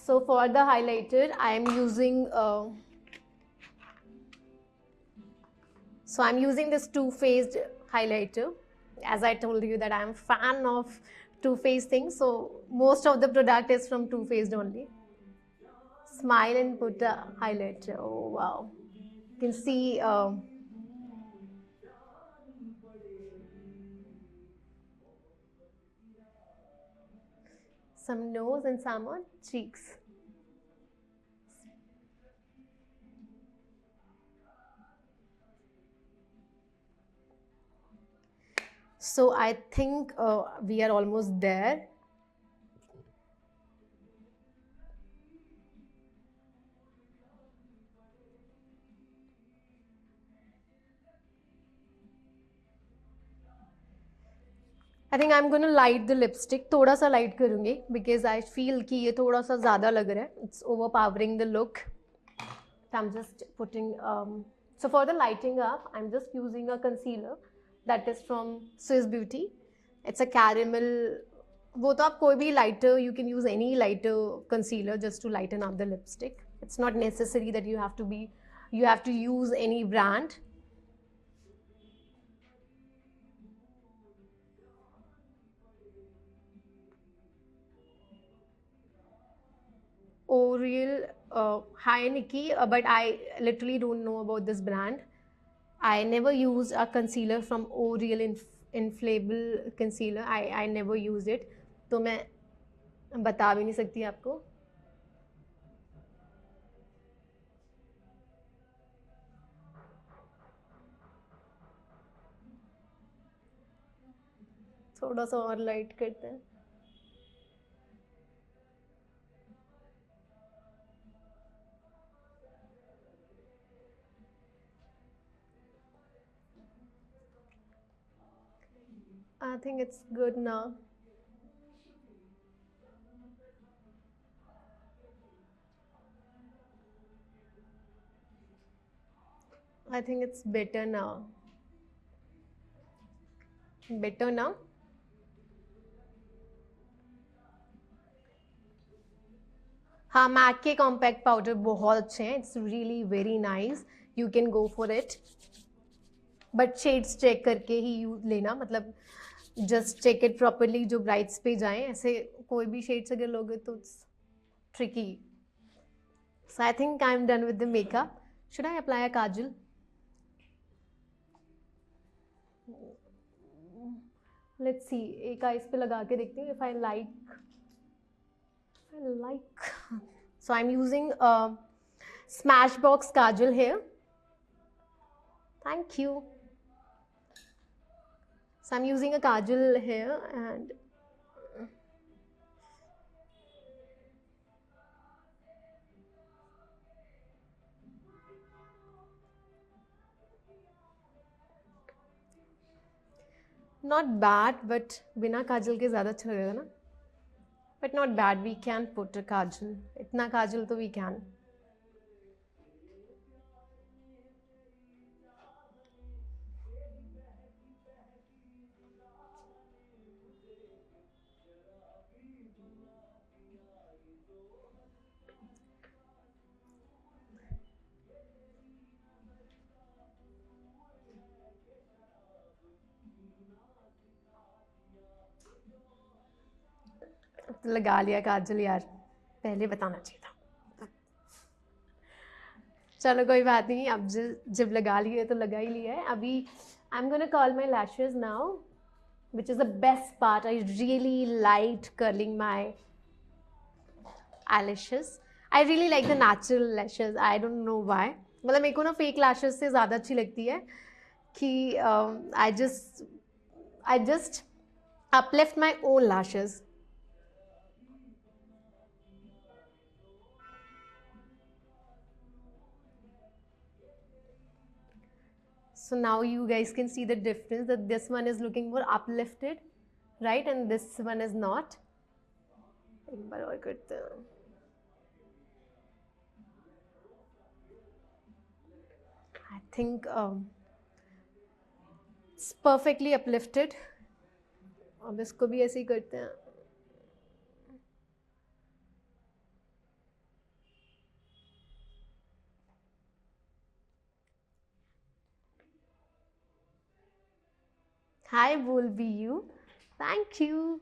Speaker 1: So for the highlighter I am using. So I'm using this Too Faced highlighter. As I told you that I'm a fan of Too Faced things, so most of the product is from Too Faced only. Smile and put a highlighter. Oh wow! You can see some nose and some on cheeks. So I think we are almost there. I think I am gonna light the lipstick, थोड़ा सा लाइट करूँगी बिकॉज आई फील कि ये थोड़ा सा ज़्यादा लग रहा है, it's over powering the look. So I'm just putting, so for the lighting up, I'm just using a concealer that is from Swiss Beauty. It's a caramel. वो तो आप कोई भी lighter, you can use any lighter concealer just to lighten up the lipstick. It's not necessary that you have to use any brand. Oriel, hi Nikki, but I literally don't know about this brand. I never used a concealer from Oriel Infallible Concealer. I never used it. तो मैं बता भी नहीं सकती आपको. थोड़ा सा और लाइट करते हैं. I think it's good now. I think it's better now. Better now. हाँ, मैक के कॉम्पैक्ट पाउडर बहुत अच्छे हैं. It's really very nice. You can go for it, but shades check करके ही यूज लेना. मतलब जस्ट चेक इट प्रॉपरली, जो ब्राइट्स पे जाएं. ऐसे कोई भी शेड्स अगर लोगे तो it's tricky. So I think I am done with the makeup. Should I apply a kajal? Let's see, एक आइज पे लगा के देखती हूँ if I like. So I'm using Smashbox Kajal here. Thank you. So I'm using a kajal here and not bad, but बिना काजल के ज़्यादा अच्छा लगेगा ना. But not bad. We can put a kajal. इतना काजल तो we can. लगा लिया काजल यार, पहले बताना चाहिए था. चलो कोई बात नहीं, अब जब लगा लिए तो लगा ही लिया है. अभी I am gonna curl my lashes now, which is the best part. I really liked curling my eyelashes. I really like the natural lashes. I don't know why. मतलब मेरे को ना फेक लैशेज से ज़्यादा अच्छी लगती है कि I just uplift my own lashes. So now you guys can see the difference, that this one is looking more uplifted, right? And this one is not. एक बार और करते हैं. I think it's perfectly uplifted. अब इसको भी ऐसे ही करते हैं. Hi, Wolby, you. Thank you.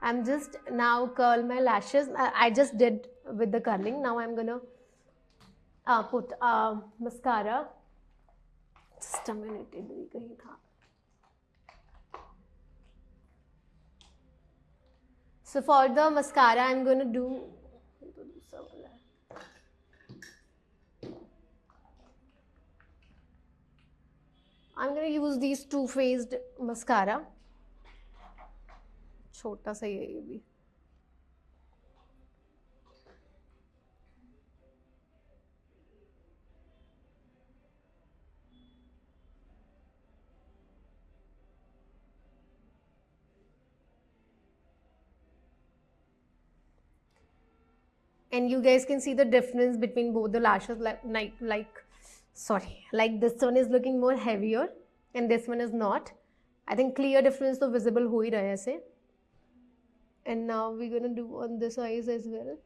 Speaker 1: I'm just now curl my lashes. I just did with the curling. Now I'm gonna put mascara. Just a minute, इधर ही कहीं था. So for the mascara, I'm gonna do. I'm gonna use these two-faced mascara. छोटा सा ही है ये भी. And you guys can see the difference between both the lashes, like this one is looking more heavier and this one is not. I think clear difference तो visible हो ही रहा है ऐसे. And now we're gonna do on this eyes as well.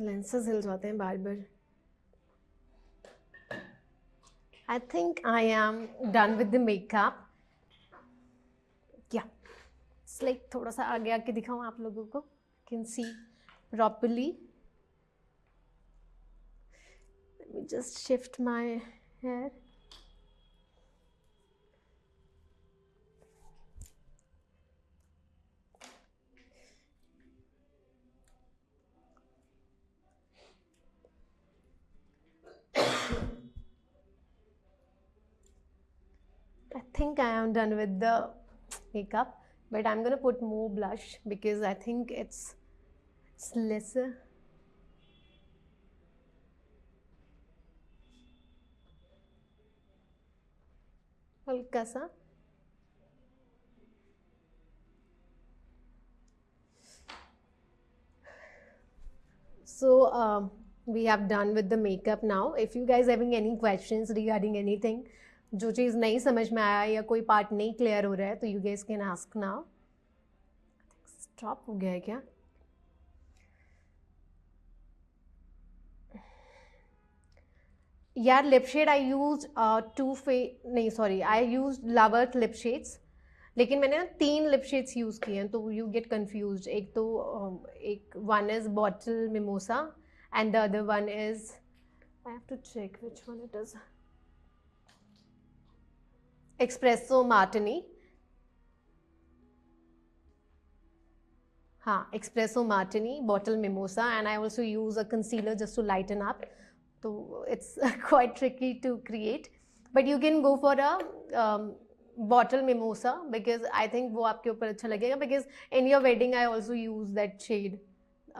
Speaker 1: Lenses हिल जाते हैं बार बार. I think I am done with the makeup. Yeah, it's like थोड़ा सा आगे आके दिखाऊं आप लोगों को. Can see properly. Let me just shift my hair. I think I am done with the makeup, but I'm gonna put more blush because I think it's lesser. हल्का सा. So we have done with the makeup now. If you guys having any questions regarding anything, जो चीज़ नहीं समझ में आया या कोई पार्ट नहीं क्लियर हो रहा है तो you guys can ask now. Stop हो गया है क्या? यार लिप शेड आई यूज नहीं sorry I use Lovearth lip shades, लेकिन मैंने ना 3 लिप शेड्स यूज़ किए हैं तो यू गेट कन्फ्यूज. एक one is bottle mimosa and the other one is I have to check which one it is expresso martini. हाँ, expresso martini, bottle mimosa, and I also use a concealer just to lighten up. तो it's quite tricky to create, but you can go for a bottle mimosa because I think वो आपके ऊपर अच्छा लगेगा. Because in your wedding I also use that shade,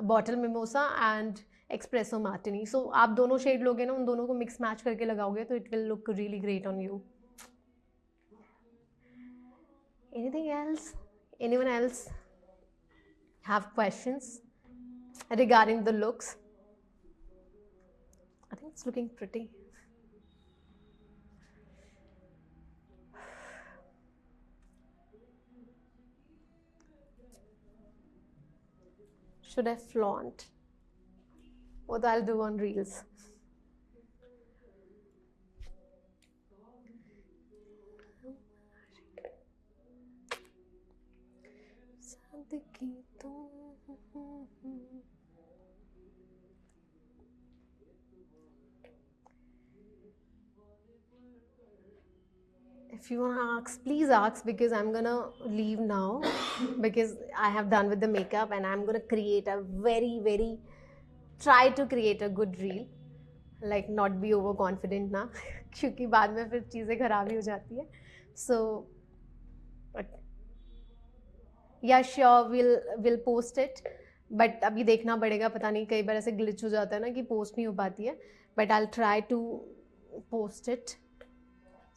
Speaker 1: bottle mimosa and expresso martini. So आप दोनों शेड लोगे ना, उन दोनों को मिक्स मैच करके लगाओगे तो it will look really great on you. Anything else? Anyone else have questions regarding the looks? I think it's looking pretty. Should I flaunt? What I'll do on reels. If you want to ask, please ask, because I'm gonna leave now because I have done with the makeup and I'm gonna create a try to create a good reel. Like not be overconfident ना क्योंकि बाद में फिर चीज़ें खराब ही हो जाती है. So या sure will post it, but अभी देखना पड़ेगा. पता नहीं, कई बार ऐसे ग्लिच हो जाता है ना कि पोस्ट नहीं हो पाती है. But I will try to post it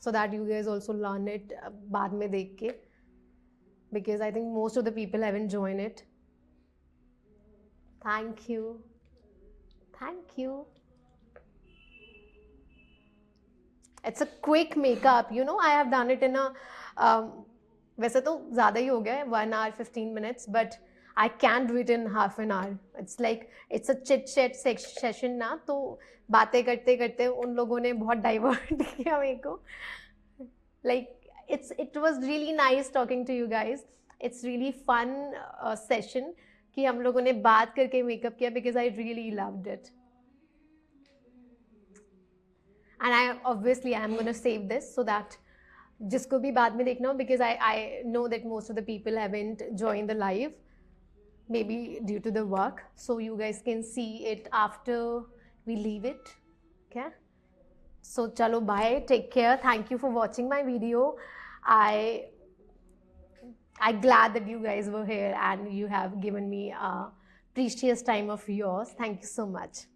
Speaker 1: so that you guys also learn it बाद में देख के, because I think most of the people haven't join it. Thank you, thank you. It's a quick makeup, you know. I have done it in a वैसे तो ज़्यादा ही हो गया है, 1 hour 15 minutes, but I can do it in half an hour. It's like it's a chit chat session ना, तो बातें करते करते उन लोगों ने बहुत डाइवर्ट किया मेरे को. Like it was really nice talking to you guys. It's really fun session कि हम लोगों ने बात करके मेकअप किया, because I really loved it. and I obviously am going to save this so that जिसको भी बाद में देखना हो, because I know that most of the people haven't joined the live, maybe due to the work, so you guys can see it after we leave it. Okay, so chalo, bye, take care, thank you for watching my video. I'm glad that you guys were here and you have given me a precious time of yours. Thank you so much.